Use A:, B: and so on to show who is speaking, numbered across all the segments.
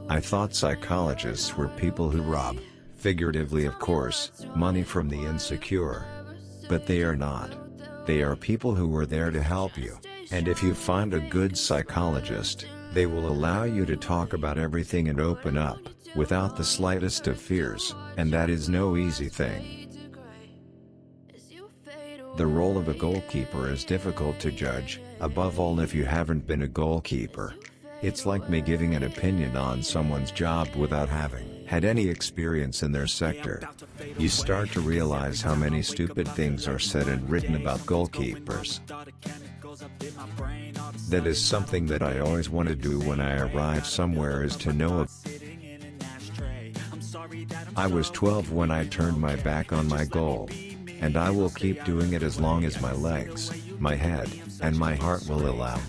A: I thought psychologists were people who rob, figuratively of course, money from the insecure. But they are not. They are people who are there to help you, and if you find a good psychologist, they will allow you to talk about everything and open up, without the slightest of fears, and that is no easy thing. The role of a goalkeeper is difficult to judge, above all if you haven't been a goalkeeper. It's like me giving an opinion on someone's job without having had any experience in their sector. You start to realize how many stupid things are said and written about goalkeepers. That is something that I always want to do when I arrive somewhere, is to know. I was 12 when I turned my back on my goal. And I will keep doing it as long as my legs, my head, and my heart will allow.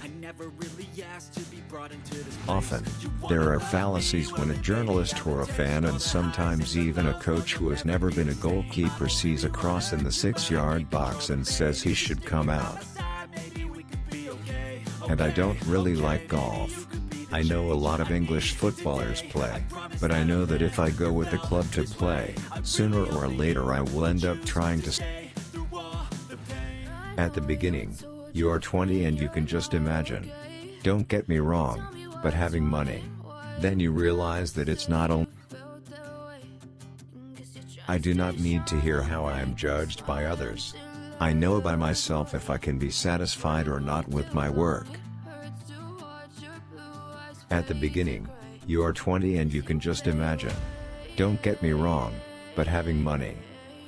A: Often, there are fallacies when a journalist or a fan, and sometimes even a coach who has never been a goalkeeper, sees a cross in the 6-yard box and says he should come out. And I don't really like golf. I know a lot of English footballers play, but I know that if I go with the club to play, sooner or later I will end up trying to. At the beginning, you are 20 and you can just imagine. Don't get me wrong, but having money. Then you realize that it's not only. I do not need to hear how I am judged by others. I know by myself if I can be satisfied or not with my work. At the beginning, you are 20 and you can just imagine. Don't get me wrong, but having money.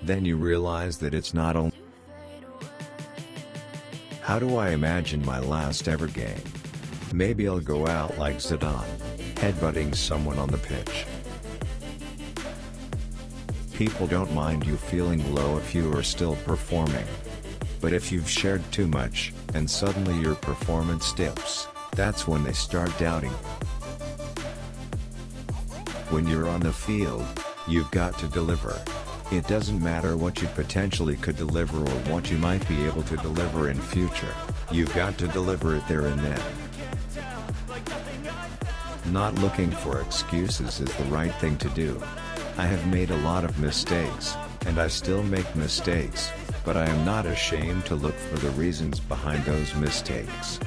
A: Then you realize that it's not only. How do I imagine my last ever game? Maybe I'll go out like Zidane, headbutting someone on the pitch. People don't mind you feeling low if you are still performing. But if you've shared too much, and suddenly your performance dips, that's when they start doubting. When you're on the field, you've got to deliver. It doesn't matter what you potentially could deliver or what you might be able to deliver in future, you've got to deliver it there and then. Not looking for excuses is the right thing to do. I have made a lot of mistakes, and I still make mistakes, but I am not ashamed to look for the reasons behind those mistakes.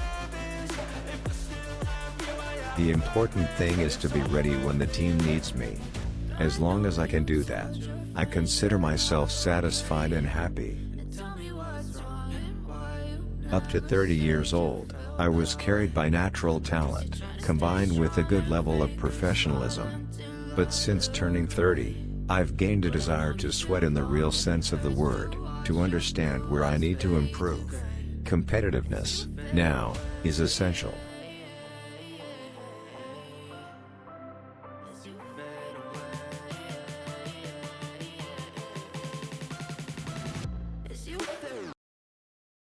A: The important thing is to be ready when the team needs me. As long as I can do that, I consider myself satisfied and happy. Up to 30 years old, I was carried by natural talent, combined with a good level of professionalism. But since turning 30, I've gained a desire to sweat in the real sense of the word, to understand where I need to improve. Competitiveness, now, is essential.